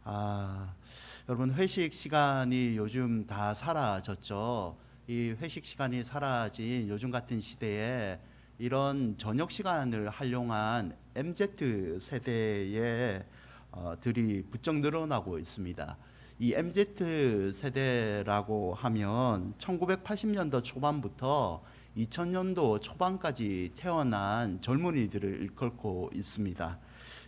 아, 여러분 회식 시간이 요즘 다 사라졌죠. 이 회식 시간이 사라진 요즘 같은 시대에 이런 저녁 시간을 활용한 MZ 세대의 들이 부쩍 늘어나고 있습니다. 이 MZ 세대라고 하면 1980년도 초반부터 2000년도 초반까지 태어난 젊은이들을 일컫고 있습니다.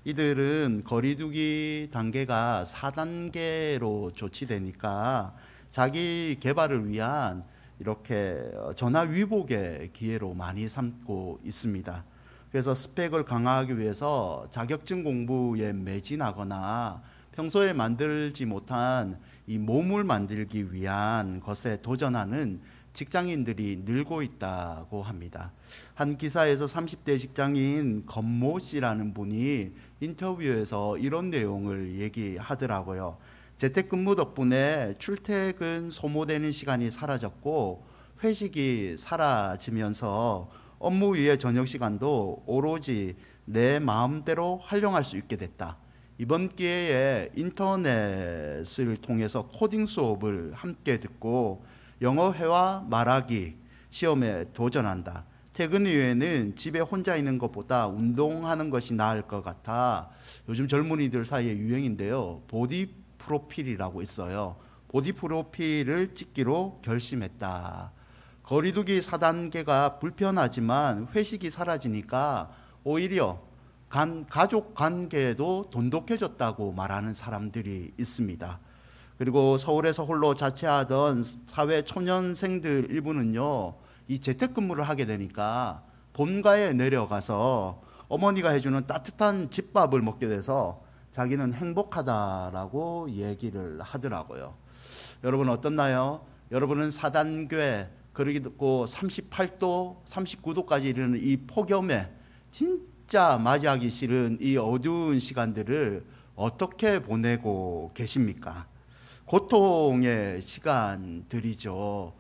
이들은 거리두기 단계가 4단계로 조치되니까 자기 개발을 위한 이렇게 전화위복의 기회로 많이 삼고 있습니다. 그래서 스펙을 강화하기 위해서 자격증 공부에 매진하거나 평소에 만들지 못한 이 몸을 만들기 위한 것에 도전하는 직장인들이 늘고 있다고 합니다. 한 기사에서 30대 직장인 건모 씨라는 분이 인터뷰에서 이런 내용을 얘기하더라고요. 재택근무 덕분에 출퇴근 소모되는 시간이 사라졌고 회식이 사라지면서 업무 위의 저녁 시간도 오로지 내 마음대로 활용할 수 있게 됐다. 이번 기회에 인터넷을 통해서 코딩 수업을 함께 듣고 영어 회화 말하기 시험에 도전한다. 퇴근 이후에는 집에 혼자 있는 것보다 운동하는 것이 나을 것 같아. 요즘 젊은이들 사이에 유행인데요. 보디 프로필이라고 있어요. 보디 프로필을 찍기로 결심했다. 거리두기 4단계가 불편하지만 회식이 사라지니까 오히려 가족 관계도 돈독해졌다고 말하는 사람들이 있습니다. 그리고 서울에서 홀로 자취하던 사회 초년생들 일부는요, 이 재택근무를 하게 되니까 본가에 내려가서 어머니가 해주는 따뜻한 집밥을 먹게 돼서 자기는 행복하다라고 얘기를 하더라고요. 여러분 어떻나요? 여러분은 4단계 그리고 38도, 39도까지 이르는 이 폭염에 진짜 맞이하기 싫은 이 어두운 시간들을 어떻게 보내고 계십니까? 고통의 시간들이죠.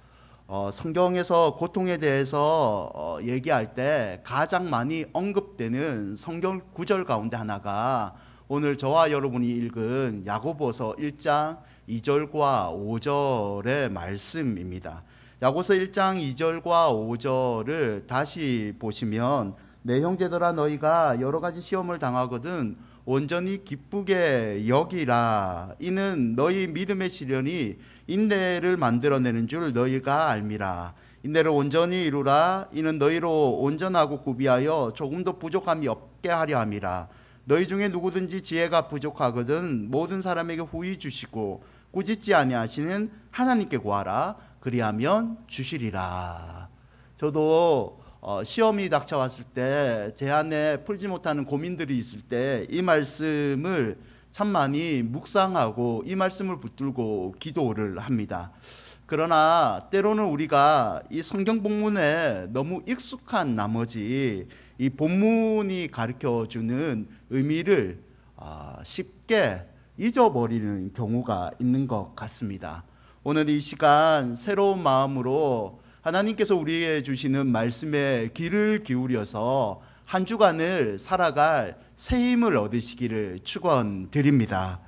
성경에서 고통에 대해서 얘기할 때 가장 많이 언급되는 성경 구절 가운데 하나가 오늘 저와 여러분이 읽은 야고보서 1장 2절과 5절의 말씀입니다. 야고보서 1장 2절과 5절을 다시 보시면 내 형제들아 너희가 여러 가지 시험을 당하거든 온전히 기쁘게 여기라. 이는 너희 믿음의 시련이 인내를 만들어내는 줄 너희가 알미라. 인내를 온전히 이루라. 이는 너희로 온전하고 구비하여 조금도 부족함이 없게 하려 함이라. 너희 중에 누구든지 지혜가 부족하거든 모든 사람에게 후히 주시고 꾸짖지 아니하시는 하나님께 구하라. 그리하면 주시리라. 저도 시험이 닥쳐왔을 때 제 안에 풀지 못하는 고민들이 있을 때 이 말씀을 참 많이 묵상하고 이 말씀을 붙들고 기도를 합니다. 그러나 때로는 우리가 이 성경 본문에 너무 익숙한 나머지 이 본문이 가르쳐주는 의미를 쉽게 잊어버리는 경우가 있는 것 같습니다. 오늘 이 시간 새로운 마음으로 하나님께서 우리에게 주시는 말씀에 귀를 기울여서 한 주간을 살아갈 새 힘을 얻으시기를 축원드립니다.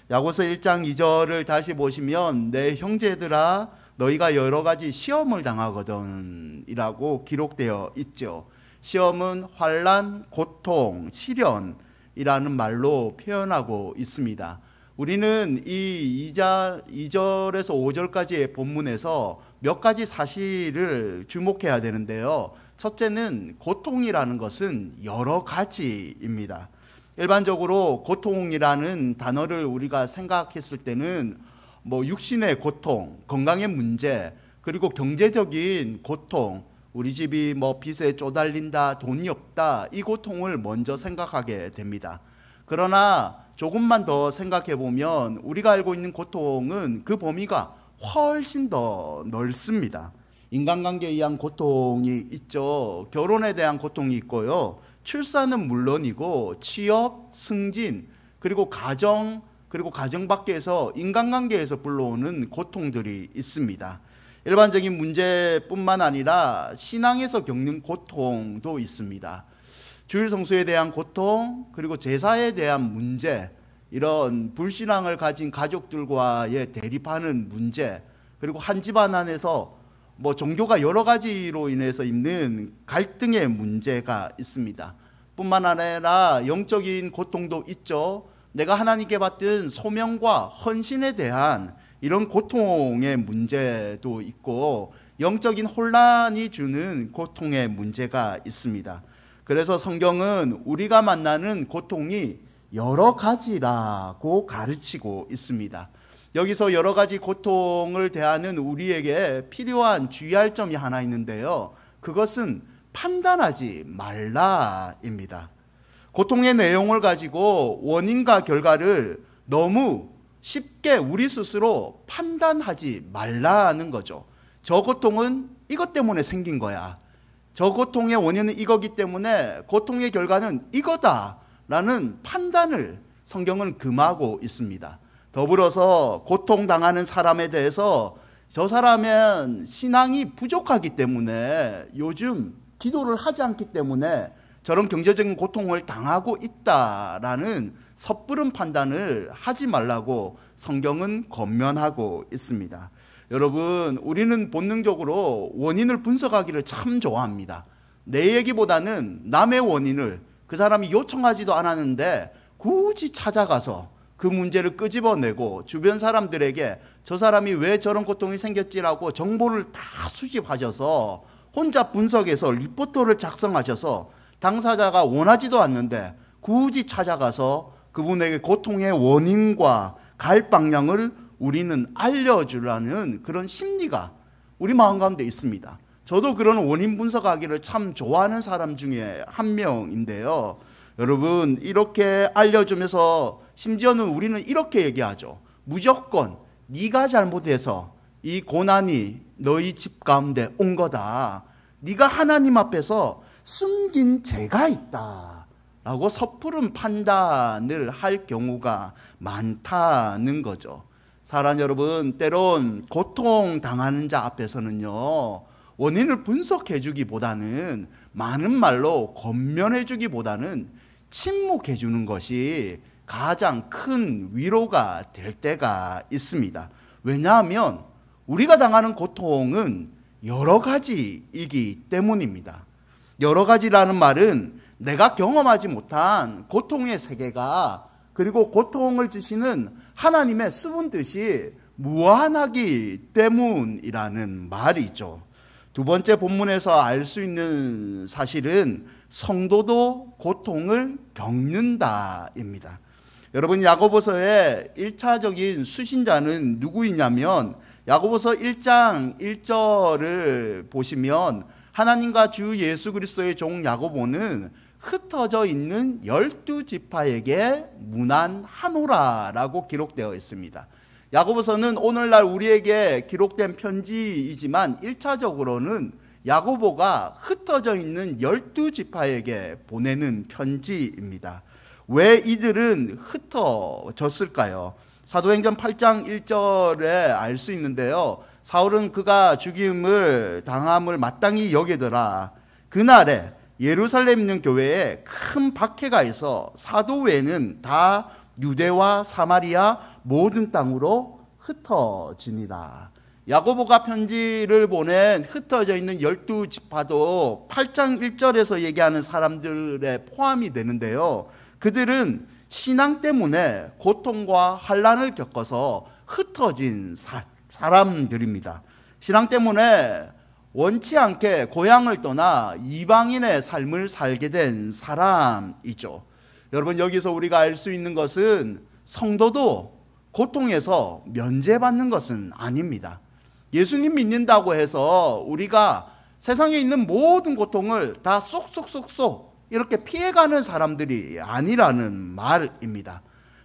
야고보서 1장 2절을 다시 보시면 내 형제들아 너희가 여러 가지 시험을 당하거든 이라고 기록되어 있죠. 시험은 환난, 고통, 시련이라는 말로 표현하고 있습니다. 우리는 이 2절에서 5절까지의 본문에서 몇 가지 사실을 주목해야 되는데요. 첫째는 고통이라는 것은 여러 가지입니다. 일반적으로 고통이라는 단어를 우리가 생각했을 때는 육신의 고통, 건강의 문제, 그리고 경제적인 고통, 우리 집이 빚에 쪼달린다, 돈이 없다, 이 고통을 먼저 생각하게 됩니다. 그러나 조금만 더 생각해 보면 우리가 알고 있는 고통은 그 범위가 훨씬 더 넓습니다. 인간관계에 의한 고통이 있죠. 결혼에 대한 고통이 있고요. 출산은 물론이고 취업, 승진, 그리고 가정, 그리고 가정 밖에서 인간관계에서 불러오는 고통들이 있습니다. 일반적인 문제뿐만 아니라 신앙에서 겪는 고통도 있습니다. 주일 성수에 대한 고통, 그리고 제사에 대한 문제, 이런 불신앙을 가진 가족들과의 대립하는 문제, 그리고 한 집안 안에서 종교가 여러 가지로 인해서 있는 갈등의 문제가 있습니다. 뿐만 아니라 영적인 고통도 있죠. 내가 하나님께 받은 소명과 헌신에 대한 이런 고통의 문제도 있고, 영적인 혼란이 주는 고통의 문제가 있습니다. 그래서 성경은 우리가 만나는 고통이 여러 가지라고 가르치고 있습니다. 여기서 여러 가지 고통을 대하는 우리에게 필요한 주의할 점이 하나 있는데요. 그것은 판단하지 말라입니다. 고통의 내용을 가지고 원인과 결과를 너무 쉽게 우리 스스로 판단하지 말라는 거죠. 저 고통은 이것 때문에 생긴 거야. 저 고통의 원인은 이거기 때문에 고통의 결과는 이거다라는 판단을 성경은 금하고 있습니다. 더불어서 고통당하는 사람에 대해서 저 사람은 신앙이 부족하기 때문에, 요즘 기도를 하지 않기 때문에 저런 경제적인 고통을 당하고 있다라는 섣부른 판단을 하지 말라고 성경은 권면하고 있습니다. 여러분, 우리는 본능적으로 원인을 분석하기를 참 좋아합니다. 내 얘기보다는 남의 원인을, 그 사람이 요청하지도 않았는데 굳이 찾아가서 그 문제를 끄집어내고 주변 사람들에게 저 사람이 왜 저런 고통이 생겼지라고 정보를 다 수집하셔서 혼자 분석해서 리포트를 작성하셔서 당사자가 원하지도 않는데 굳이 찾아가서 그분에게 고통의 원인과 갈 방향을 우리는 알려주라는 그런 심리가 우리 마음 가운데 있습니다. 저도 그런 원인 분석하기를 참 좋아하는 사람 중에 한 명인데요. 여러분, 이렇게 알려주면서 심지어는 우리는 이렇게 얘기하죠. 무조건 네가 잘못해서 이 고난이 너희 집 가운데 온 거다. 네가 하나님 앞에서 숨긴 죄가 있다 라고 섣부른 판단을 할 경우가 많다는 거죠. 사랑 여러분, 때론 고통당하는 자 앞에서는요, 원인을 분석해 주기보다는, 많은 말로 권면해 주기보다는 침묵해 주는 것이 가장 큰 위로가 될 때가 있습니다. 왜냐하면 우리가 당하는 고통은 여러 가지이기 때문입니다. 여러 가지라는 말은 내가 경험하지 못한 고통의 세계가, 그리고 고통을 주시는 하나님의 수분 뜻이 무한하기 때문이라는 말이죠. 두 번째 본문에서 알 수 있는 사실은 성도도 고통을 겪는다입니다. 여러분, 야고보서의 1차적인 수신자는 누구이냐면, 야고보서 1장 1절을 보시면 하나님과 주 예수 그리스도의 종 야고보는 흩어져 있는 12지파에게 문안하노라라고 기록되어 있습니다. 야고보서는 오늘날 우리에게 기록된 편지이지만 1차적으로는 야고보가 흩어져 있는 12지파에게 보내는 편지입니다. 왜 이들은 흩어졌을까요? 사도행전 8장 1절에 알 수 있는데요. 사울은 그가 죽임을 당함을 마땅히 여기더라. 그날에 예루살렘 있는 교회에 큰 박해가 있어 사도 외에는 다 유대와 사마리아 모든 땅으로 흩어지니라. 야고보가 편지를 보낸 흩어져 있는 12지파도 8장 1절에서 얘기하는 사람들에 포함이 되는데요. 그들은 신앙 때문에 고통과 환난을 겪어서 흩어진 사람들입니다. 신앙 때문에 원치 않게 고향을 떠나 이방인의 삶을 살게 된 사람이죠. 여러분, 여기서 우리가 알 수 있는 것은 성도도 고통에서 면제받는 것은 아닙니다. 예수님 믿는다고 해서 우리가 세상에 있는 모든 고통을 다 쏙쏙쏙쏙 이렇게 피해가는 사람들이 아니라는 말입니다.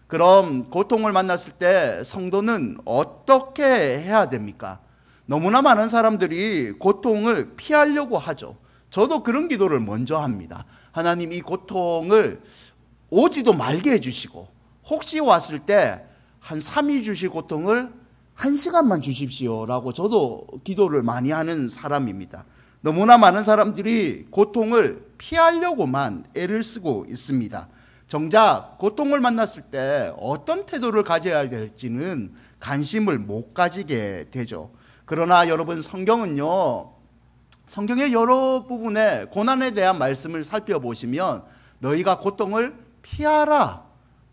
그럼 고통을 만났을 때 성도는 어떻게 해야 됩니까? 너무나 많은 사람들이 고통을 피하려고 하죠. 저도 그런 기도를 먼저 합니다. 하나님, 이 고통을 오지도 말게 해주시고, 혹시 왔을 때 한 3일 주실 고통을 1시간만 주십시오라고 저도 기도를 많이 하는 사람입니다. 너무나 많은 사람들이 고통을 피하려고만 애를 쓰고 있습니다. 정작 고통을 만났을 때 어떤 태도를 가져야 될지는 관심을 못 가지게 되죠. 그러나 여러분, 성경은요, 성경의 여러 부분에 고난에 대한 말씀을 살펴보시면 너희가 고통을 피하라,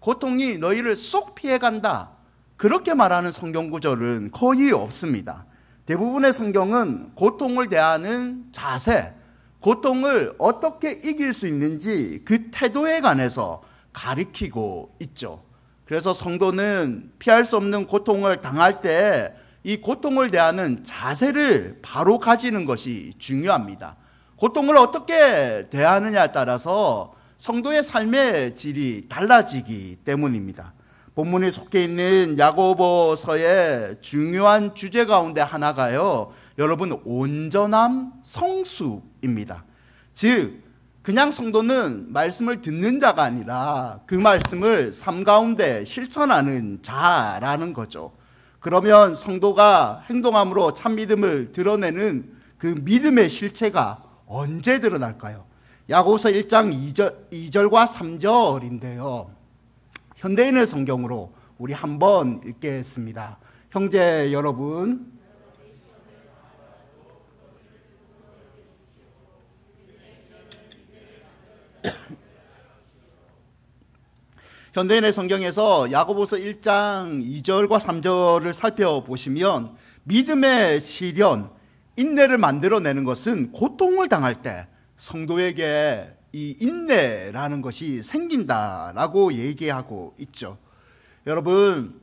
고통이 너희를 쏙 피해간다, 그렇게 말하는 성경 구절은 거의 없습니다. 대부분의 성경은 고통을 대하는 자세, 고통을 어떻게 이길 수 있는지 그 태도에 관해서 가리키고 있죠. 그래서 성도는 피할 수 없는 고통을 당할 때 이 고통을 대하는 자세를 바로 가지는 것이 중요합니다. 고통을 어떻게 대하느냐에 따라서 성도의 삶의 질이 달라지기 때문입니다. 본문에 속해 있는 야고보서의 중요한 주제 가운데 하나가요, 여러분, 온전함 성숙입니다. 즉, 그냥 성도는 말씀을 듣는 자가 아니라 그 말씀을 삶 가운데 실천하는 자라는 거죠. 그러면 성도가 행동함으로 참 믿음을 드러내는 그 믿음의 실체가 언제 드러날까요? 야고보서 1장 2절과 3절인데요. 현대인의 성경으로 우리 한번 읽겠습니다. 형제 여러분, 현대인의 성경에서 야고보서 1장 2절과 3절을 살펴보시면 믿음의 시련, 인내를 만들어내는 것은 고통을 당할 때 성도에게 이 인내라는 것이 생긴다라고 얘기하고 있죠. 여러분,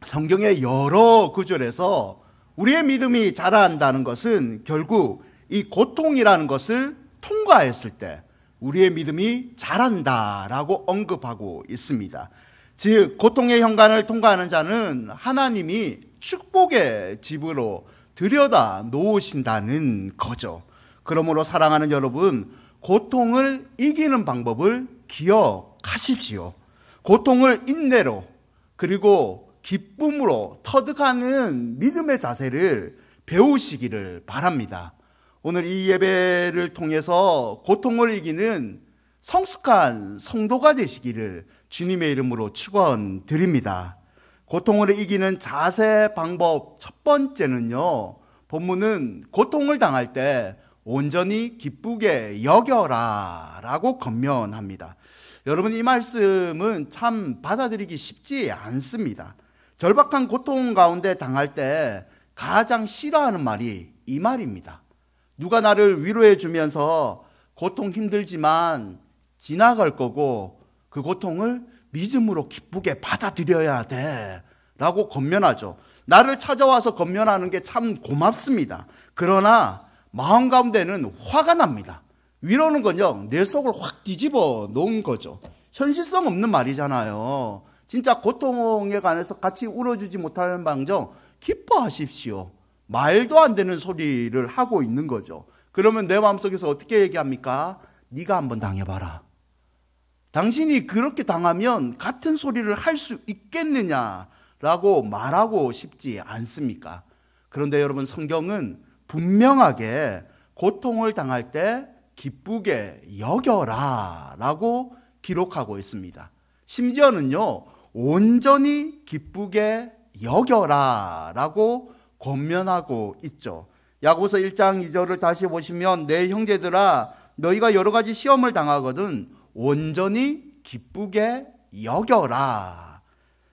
성경의 여러 구절에서 우리의 믿음이 자란다는 것은 결국 이 고통이라는 것을 통과했을 때 우리의 믿음이 자란다라고 언급하고 있습니다. 즉, 고통의 현관을 통과하는 자는 하나님이 축복의 집으로 들여다 놓으신다는 거죠. 그러므로 사랑하는 여러분, 고통을 이기는 방법을 기억하십시오. 고통을 인내로 그리고 기쁨으로 터득하는 믿음의 자세를 배우시기를 바랍니다. 오늘 이 예배를 통해서 고통을 이기는 성숙한 성도가 되시기를 주님의 이름으로 축원드립니다. 고통을 이기는 자세 방법 첫 번째는요, 본문은 고통을 당할 때 온전히 기쁘게 여겨라 라고 권면합니다. 여러분, 이 말씀은 참 받아들이기 쉽지 않습니다. 절박한 고통 가운데 당할 때 가장 싫어하는 말이 이 말입니다. 누가 나를 위로해 주면서 고통 힘들지만 지나갈 거고 그 고통을 믿음으로 기쁘게 받아들여야 돼 라고 권면하죠. 나를 찾아와서 권면하는 게 참 고맙습니다. 그러나 마음 가운데는 화가 납니다. 위로는 건요, 내 속을 확 뒤집어 놓은 거죠. 현실성 없는 말이잖아요. 진짜 고통에 관해서 같이 울어주지 못할 망정 기뻐하십시오. 말도 안 되는 소리를 하고 있는 거죠. 그러면 내 마음속에서 어떻게 얘기합니까? 네가 한번 당해봐라. 당신이 그렇게 당하면 같은 소리를 할 수 있겠느냐라고 말하고 싶지 않습니까? 그런데 여러분, 성경은 분명하게 고통을 당할 때 기쁘게 여겨라 라고 기록하고 있습니다. 심지어는요, 온전히 기쁘게 여겨라 라고 권면하고 있죠. 야고보서 1장 2절을 다시 보시면 내 형제들아, 너희가 여러 가지 시험을 당하거든 온전히 기쁘게 여겨라,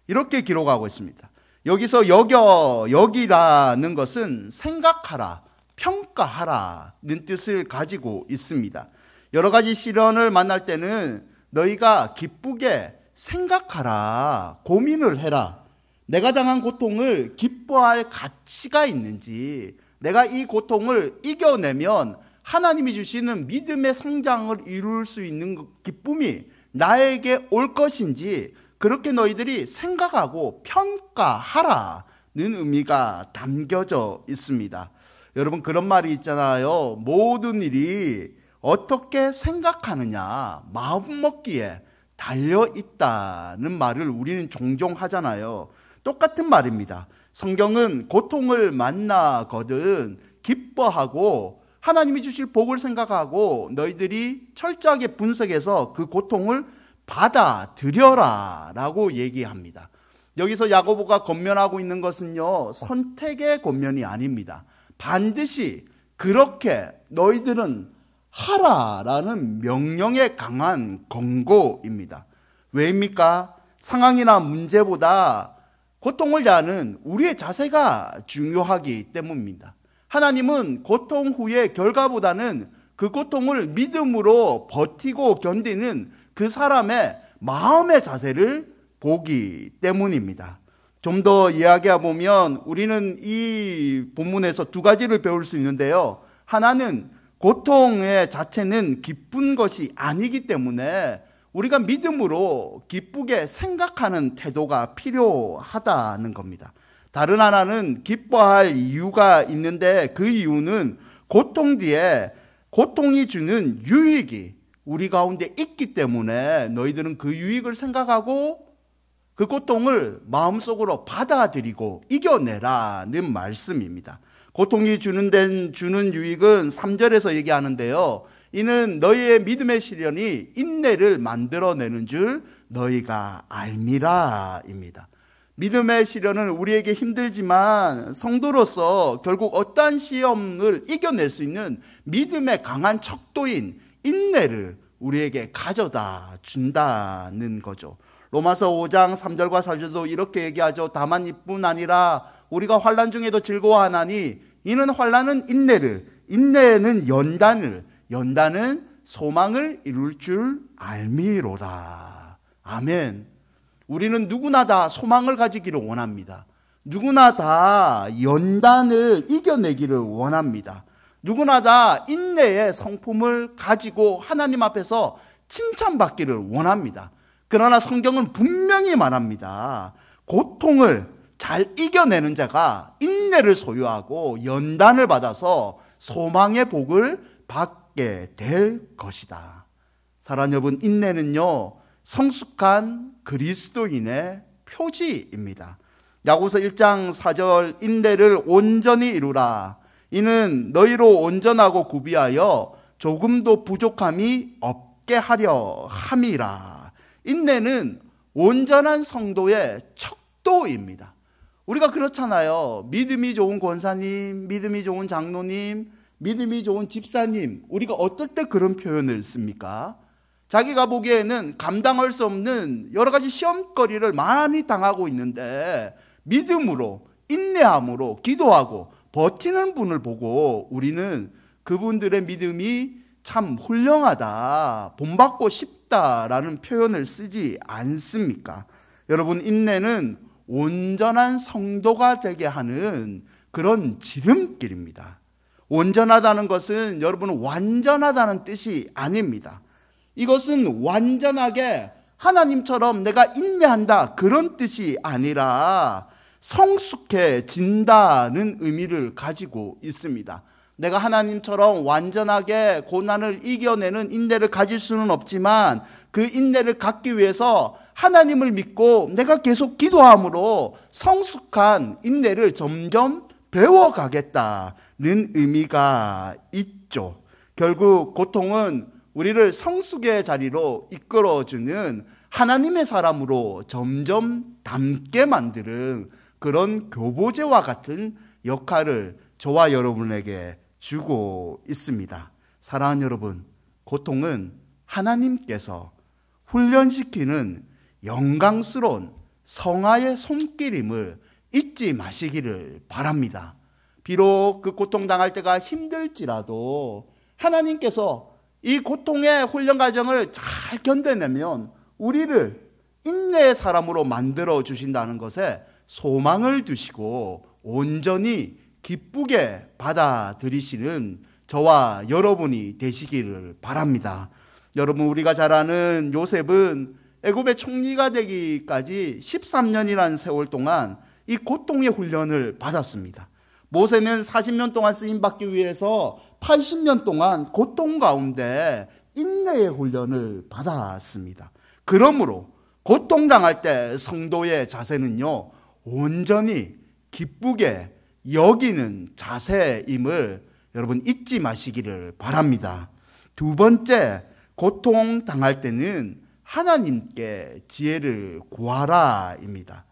이렇게 기록하고 있습니다. 여기서 여기라는 것은 생각하라, 평가하라는 뜻을 가지고 있습니다. 여러 가지 시련을 만날 때는 너희가 기쁘게 생각하라, 고민을 해라. 내가 당한 고통을 기뻐할 가치가 있는지, 내가 이 고통을 이겨내면 하나님이 주시는 믿음의 성장을 이룰 수 있는 기쁨이 나에게 올 것인지, 그렇게 너희들이 생각하고 평가하라는 의미가 담겨져 있습니다. 여러분, 그런 말이 있잖아요. 모든 일이 어떻게 생각하느냐, 마음먹기에 달려있다는 말을 우리는 종종 하잖아요. 똑같은 말입니다. 성경은 고통을 만나거든 기뻐하고 하나님이 주실 복을 생각하고 너희들이 철저하게 분석해서 그 고통을 받아들여라 라고 얘기합니다. 여기서 야고보가 권면하고 있는 것은요, 선택의 권면이 아닙니다. 반드시 그렇게 너희들은 하라라는 명령에 강한 권고입니다. 왜입니까? 상황이나 문제보다 고통을 대하는 우리의 자세가 중요하기 때문입니다. 하나님은 고통 후의 결과보다는 그 고통을 믿음으로 버티고 견디는 그 사람의 마음의 자세를 보기 때문입니다. 좀 더 이야기해 보면 우리는 이 본문에서 두 가지를 배울 수 있는데요. 하나는 고통의 자체는 기쁜 것이 아니기 때문에 우리가 믿음으로 기쁘게 생각하는 태도가 필요하다는 겁니다. 다른 하나는 기뻐할 이유가 있는데 그 이유는 고통 뒤에 고통이 주는 유익이 우리 가운데 있기 때문에 너희들은 그 유익을 생각하고 그 고통을 마음속으로 받아들이고 이겨내라는 말씀입니다. 고통이 주는 유익은 3절에서 얘기하는데요. 이는 너희의 믿음의 시련이 인내를 만들어내는 줄 너희가 알미라입니다. 믿음의 시련은 우리에게 힘들지만 성도로서 결국 어떠한 시험을 이겨낼 수 있는 믿음의 강한 척도인 인내를 우리에게 가져다 준다는 거죠. 로마서 5장 3절과 4절도 이렇게 얘기하죠. 다만 이뿐 아니라 우리가 환난 중에도 즐거워하나니 이는 환난은 인내를, 인내는 연단을, 연단은 소망을 이룰 줄 알미로다. 아멘. 우리는 누구나 다 소망을 가지기를 원합니다. 누구나 다 연단을 이겨내기를 원합니다. 누구나 다 인내의 성품을 가지고 하나님 앞에서 칭찬받기를 원합니다. 그러나 성경은 분명히 말합니다. 고통을 잘 이겨내는 자가 인내를 소유하고 연단을 받아서 소망의 복을 받게 될 것이다. 사랑하는 여러분, 인내는요, 성숙한 그리스도인의 표지입니다. 야고보서 1장 4절, 인내를 온전히 이루라. 이는 너희로 온전하고 구비하여 조금도 부족함이 없게 하려 함이라. 인내는 온전한 성도의 척도입니다. 우리가 그렇잖아요. 믿음이 좋은 권사님, 믿음이 좋은 장로님, 믿음이 좋은 집사님, 우리가 어떨 때 그런 표현을 씁니까? 자기가 보기에는 감당할 수 없는 여러 가지 시험거리를 많이 당하고 있는데 믿음으로, 인내함으로 기도하고 버티는 분을 보고 우리는 그분들의 믿음이 참 훌륭하다, 본받고 싶다라는 표현을 쓰지 않습니까? 여러분, 인내는 온전한 성도가 되게 하는 그런 지름길입니다. 온전하다는 것은 여러분 완전하다는 뜻이 아닙니다. 이것은 완전하게 하나님처럼 내가 인내한다 그런 뜻이 아니라 성숙해진다는 의미를 가지고 있습니다. 내가 하나님처럼 완전하게 고난을 이겨내는 인내를 가질 수는 없지만 그 인내를 갖기 위해서 하나님을 믿고 내가 계속 기도함으로 성숙한 인내를 점점 배워가겠다는 의미가 있죠. 결국 고통은 우리를 성숙의 자리로 이끌어주는 하나님의 사람으로 점점 닮게 만드는 그런 교보제와 같은 역할을 저와 여러분에게 주고 있습니다. 사랑하는 여러분, 고통은 하나님께서 훈련시키는 영광스러운 성화의 손길임을 잊지 마시기를 바랍니다. 비록 그 고통당할 때가 힘들지라도 하나님께서 이 고통의 훈련 과정을 잘 견뎌내면 우리를 인내의 사람으로 만들어 주신다는 것에 소망을 두시고 온전히 기쁘게 받아들이시는 저와 여러분이 되시기를 바랍니다. 여러분, 우리가 잘 아는 요셉은 애굽의 총리가 되기까지 13년이라는 세월 동안 이 고통의 훈련을 받았습니다. 모세는 40년 동안 쓰임받기 위해서 80년 동안 고통 가운데 인내의 훈련을 받았습니다. 그러므로 고통당할 때 성도의 자세는요, 온전히 기쁘게 여기는 자세임을 여러분 잊지 마시기를 바랍니다. 두 번째, 고통당할 때는 하나님께 지혜를 구하라입니다.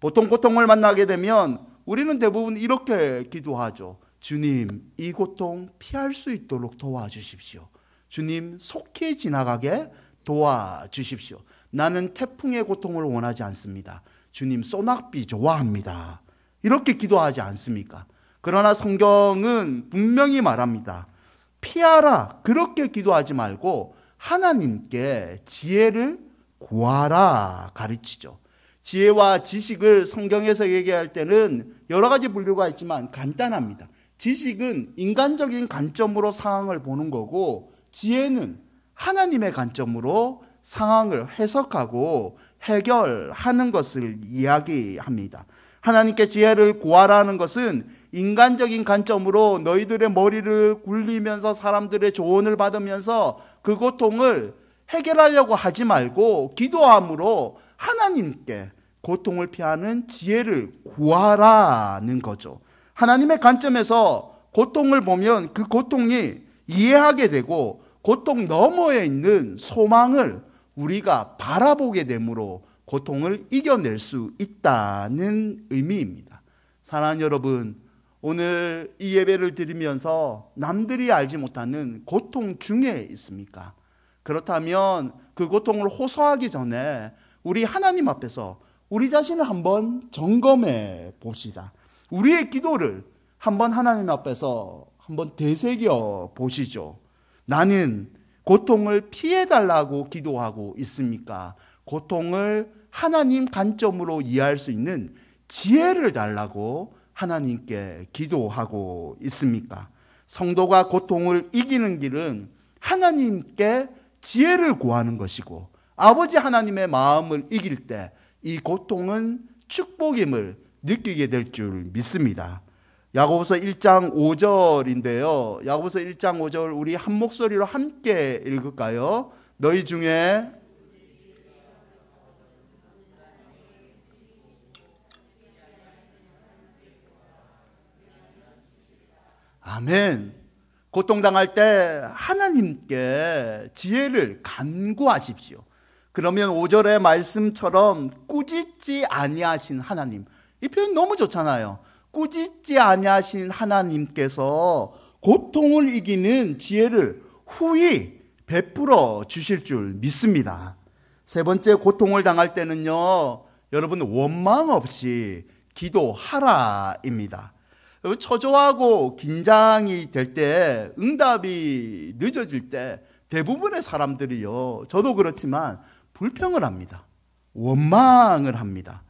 보통 고통을 만나게 되면 우리는 대부분 이렇게 기도하죠. 주님, 이 고통 피할 수 있도록 도와주십시오. 주님, 속히 지나가게 도와주십시오. 나는 태풍의 고통을 원하지 않습니다. 주님, 소낙비 좋아합니다. 이렇게 기도하지 않습니까? 그러나 성경은 분명히 말합니다. 피하라, 그렇게 기도하지 말고 하나님께 지혜를 구하라 가르치죠. 지혜와 지식을 성경에서 얘기할 때는 여러 가지 분류가 있지만 간단합니다. 지식은 인간적인 관점으로 상황을 보는 거고, 지혜는 하나님의 관점으로 상황을 해석하고 해결하는 것을 이야기합니다. 하나님께 지혜를 구하라는 것은 인간적인 관점으로 너희들의 머리를 굴리면서 사람들의 조언을 받으면서 그 고통을 해결하려고 하지 말고 기도함으로 하나님께 고통을 피하는 지혜를 구하라는 거죠. 하나님의 관점에서 고통을 보면 그 고통이 이해하게 되고 고통 너머에 있는 소망을 우리가 바라보게 되므로 고통을 이겨낼 수 있다는 의미입니다. 사랑하는 여러분, 오늘 이 예배를 드리면서 남들이 알지 못하는 고통 중에 있습니까? 그렇다면 그 고통을 호소하기 전에 우리 하나님 앞에서 우리 자신을 한번 점검해 봅시다. 우리의 기도를 한번 하나님 앞에서 한번 되새겨 보시죠. 나는 고통을 피해달라고 기도하고 있습니까? 고통을 하나님 관점으로 이해할 수 있는 지혜를 달라고 하나님께 기도하고 있습니까? 성도가 고통을 이기는 길은 하나님께 지혜를 구하는 것이고, 아버지 하나님의 마음을 이길 때 이 고통은 축복임을 느끼게 될 줄 믿습니다. 야고보서 1장 5절인데요. 야고보서 1장 5절 우리 한 목소리로 함께 읽을까요? 너희 중에 아멘. 고통당할 때 하나님께 지혜를 간구하십시오. 그러면 5절의 말씀처럼 꾸짖지 아니하신 하나님, 이 표현 너무 좋잖아요. 꾸짖지 아니하신 하나님께서 고통을 이기는 지혜를 후히 베풀어 주실 줄 믿습니다. 세 번째, 고통을 당할 때는요, 여러분 원망 없이 기도하라입니다. 초조하고 긴장이 될 때, 응답이 늦어질 때 대부분의 사람들이요, 저도 그렇지만 불평을 합니다. 원망을 합니다.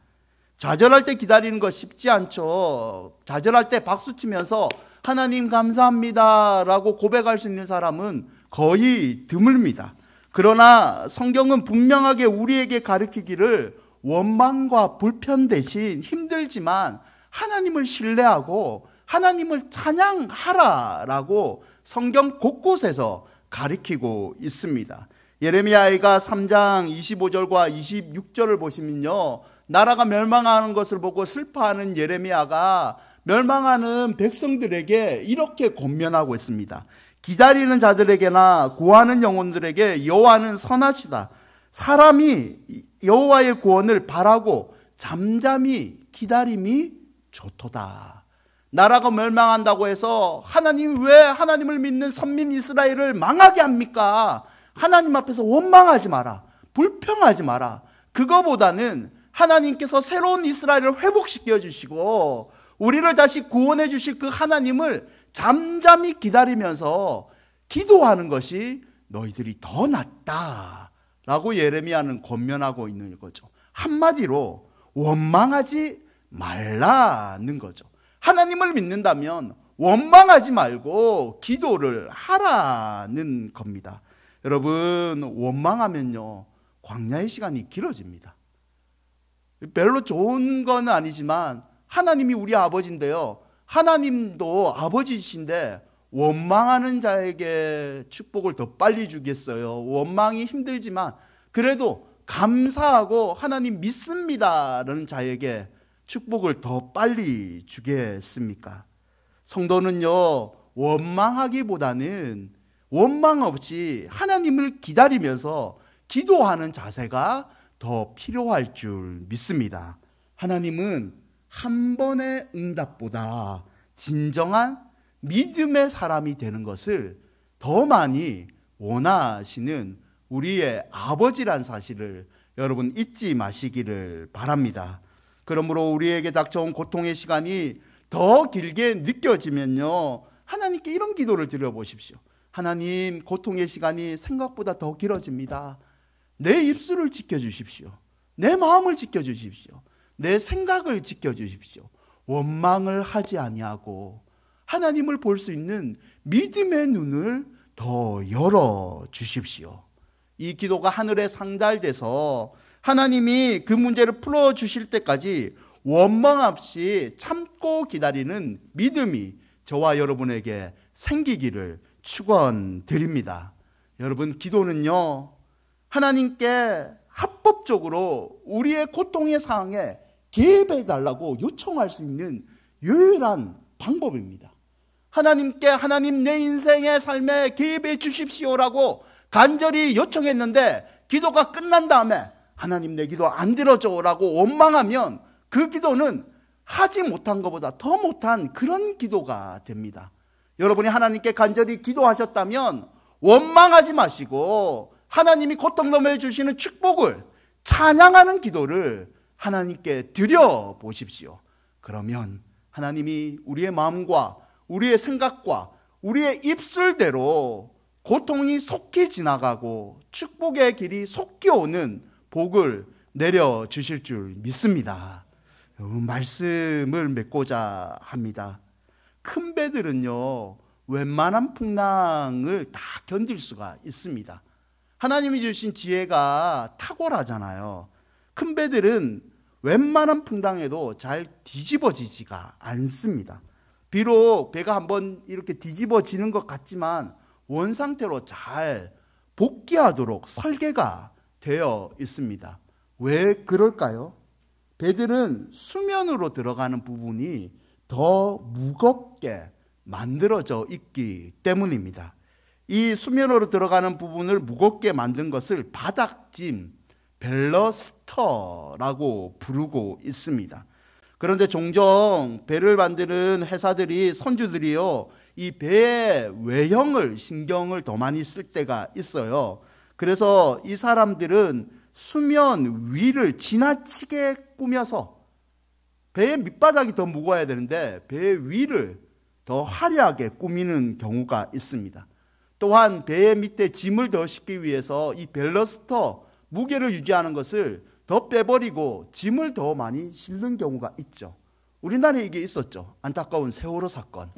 좌절할 때 기다리는 거 쉽지 않죠. 좌절할 때 박수치면서 하나님 감사합니다 라고 고백할 수 있는 사람은 거의 드뭅니다. 그러나 성경은 분명하게 우리에게 가르치기를 원망과 불편 대신 힘들지만 하나님을 신뢰하고 하나님을 찬양하라라고 성경 곳곳에서 가르치고 있습니다. 예레미야가 3장 25절과 26절을 보시면요, 나라가 멸망하는 것을 보고 슬퍼하는 예레미야가 멸망하는 백성들에게 이렇게 권면하고 있습니다. 기다리는 자들에게나 구하는 영혼들에게 여호와는 선하시다. 사람이 여호와의 구원을 바라고 잠잠히 기다림이 좋도다. 나라가 멸망한다고 해서 하나님 왜 하나님을 믿는 선민 이스라엘을 망하게 합니까? 하나님 앞에서 원망하지 마라. 불평하지 마라. 그거보다는 하나님께서 새로운 이스라엘을 회복시켜 주시고 우리를 다시 구원해 주실 그 하나님을 잠잠히 기다리면서 기도하는 것이 너희들이 더 낫다라고 예레미야는 권면하고 있는 거죠. 한마디로 원망하지 말라는 거죠. 하나님을 믿는다면 원망하지 말고 기도를 하라는 겁니다. 여러분, 원망하면요, 광야의 시간이 길어집니다. 별로 좋은 건 아니지만 하나님이 우리 아버지인데요, 하나님도 아버지이신데 원망하는 자에게 축복을 더 빨리 주겠어요? 원망이 힘들지만 그래도 감사하고 하나님 믿습니다라는 자에게 축복을 더 빨리 주겠습니까? 성도는요, 원망하기보다는 원망 없이 하나님을 기다리면서 기도하는 자세가 더 필요할 줄 믿습니다. 하나님은 한 번의 응답보다 진정한 믿음의 사람이 되는 것을 더 많이 원하시는 우리의 아버지란 사실을 여러분 잊지 마시기를 바랍니다. 그러므로 우리에게 닥쳐온 고통의 시간이 더 길게 느껴지면요, 하나님께 이런 기도를 드려보십시오. 하나님, 고통의 시간이 생각보다 더 길어집니다. 내 입술을 지켜주십시오. 내 마음을 지켜주십시오. 내 생각을 지켜주십시오. 원망을 하지 아니하고 하나님을 볼 수 있는 믿음의 눈을 더 열어주십시오. 이 기도가 하늘에 상달돼서 하나님이 그 문제를 풀어주실 때까지 원망 없이 참고 기다리는 믿음이 저와 여러분에게 생기기를 축원드립니다. 여러분, 기도는요, 하나님께 합법적으로 우리의 고통의 상황에 개입해 달라고 요청할 수 있는 유일한 방법입니다. 하나님께 하나님 내 인생의 삶에 개입해 주십시오라고 간절히 요청했는데 기도가 끝난 다음에 하나님 내 기도 안 들어줘라고 원망하면 그 기도는 하지 못한 것보다 더 못한 그런 기도가 됩니다. 여러분이 하나님께 간절히 기도하셨다면 원망하지 마시고 하나님이 고통 넘어 주시는 축복을 찬양하는 기도를 하나님께 드려보십시오. 그러면 하나님이 우리의 마음과 우리의 생각과 우리의 입술대로 고통이 속히 지나가고 축복의 길이 속히 오는 복을 내려주실 줄 믿습니다. 말씀을 맺고자 합니다. 큰 배들은요, 웬만한 풍랑을 다 견딜 수가 있습니다. 하나님이 주신 지혜가 탁월하잖아요. 큰 배들은 웬만한 풍랑에도 잘 뒤집어지지가 않습니다. 비록 배가 한번 이렇게 뒤집어지는 것 같지만 원상태로 잘 복귀하도록 설계가 되어 있습니다. 왜 그럴까요? 배들은 수면으로 들어가는 부분이 더 무겁게 만들어져 있기 때문입니다. 이 수면으로 들어가는 부분을 무겁게 만든 것을 바닥짐, 벨러스터라고 부르고 있습니다. 그런데 종종 배를 만드는 회사들이, 선주들이요, 이 배의 외형을 신경을 더 많이 쓸 때가 있어요. 그래서 이 사람들은 수면 위를 지나치게 꾸며서 배의 밑바닥이 더 무거워야 되는데 배의 위를 더 화려하게 꾸미는 경우가 있습니다. 또한 배의 밑에 짐을 더 싣기 위해서 이 벨러스터, 무게를 유지하는 것을 더 빼버리고 짐을 더 많이 실는 경우가 있죠. 우리나라에 이게 있었죠. 안타까운 세월호 사건.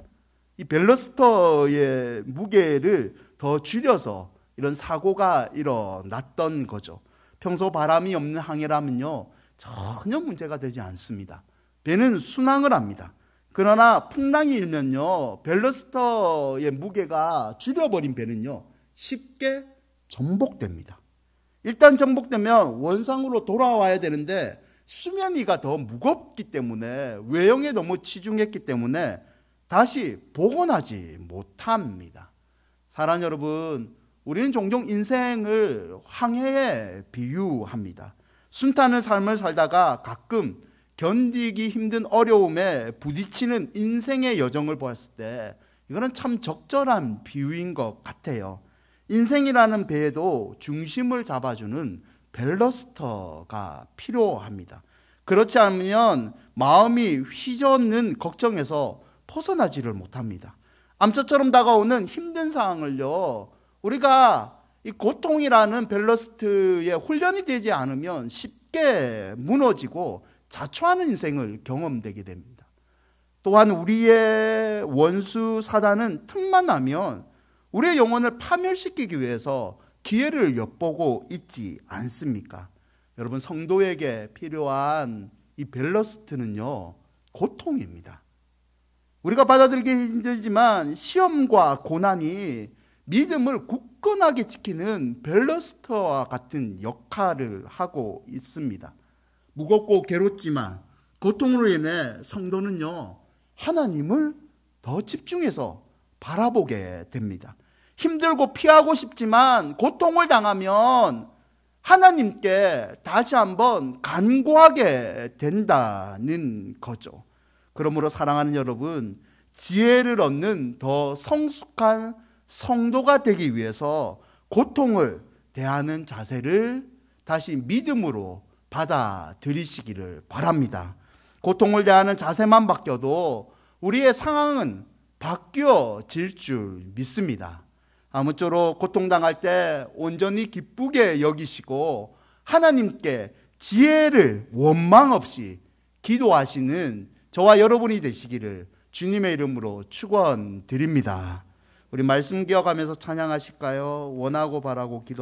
이 벨러스터의 무게를 더 줄여서 이런 사고가 일어났던 거죠. 평소 바람이 없는 항해라면요, 전혀 문제가 되지 않습니다. 배는 순항을 합니다. 그러나 풍랑이 일면요, 벨러스터의 무게가 줄여버린 배는요, 쉽게 전복됩니다. 일단 전복되면 원상으로 돌아와야 되는데 수면 위가 더 무겁기 때문에, 외형에 너무 치중했기 때문에 다시 복원하지 못합니다. 사랑 여러분, 우리는 종종 인생을 항해에 비유합니다. 순탄한 삶을 살다가 가끔 견디기 힘든 어려움에 부딪히는 인생의 여정을 보았을 때 이거는 참 적절한 비유인 것 같아요. 인생이라는 배에도 중심을 잡아주는 벨러스터가 필요합니다. 그렇지 않으면 마음이 휘젓는 걱정에서 벗어나지를 못합니다. 암초처럼 다가오는 힘든 상황을요, 우리가 이 고통이라는 벨러스트에 훈련이 되지 않으면 쉽게 무너지고 자초하는 인생을 경험되게 됩니다. 또한 우리의 원수 사단은 틈만 나면 우리의 영혼을 파멸시키기 위해서 기회를 엿보고 있지 않습니까? 여러분, 성도에게 필요한 이 벨러스트는요, 고통입니다. 우리가 받아들이기 힘들지만 시험과 고난이 믿음을 굳건하게 지키는 벨러스터와 같은 역할을 하고 있습니다. 무겁고 괴롭지만 고통으로 인해 성도는요, 하나님을 더 집중해서 바라보게 됩니다. 힘들고 피하고 싶지만 고통을 당하면 하나님께 다시 한번 간구하게 된다는 거죠. 그러므로 사랑하는 여러분, 지혜를 얻는 더 성숙한 성도가 되기 위해서 고통을 대하는 자세를 다시 믿음으로 받아들이시기를 바랍니다. 고통을 대하는 자세만 바뀌어도 우리의 상황은 바뀌어질 줄 믿습니다. 아무쪼록 고통당할 때 온전히 기쁘게 여기시고 하나님께 지혜를 원망 없이 기도하시는 저와 여러분이 되시기를 주님의 이름으로 축원드립니다. 우리 말씀 기억하면서 찬양하실까요? 원하고 바라고 기도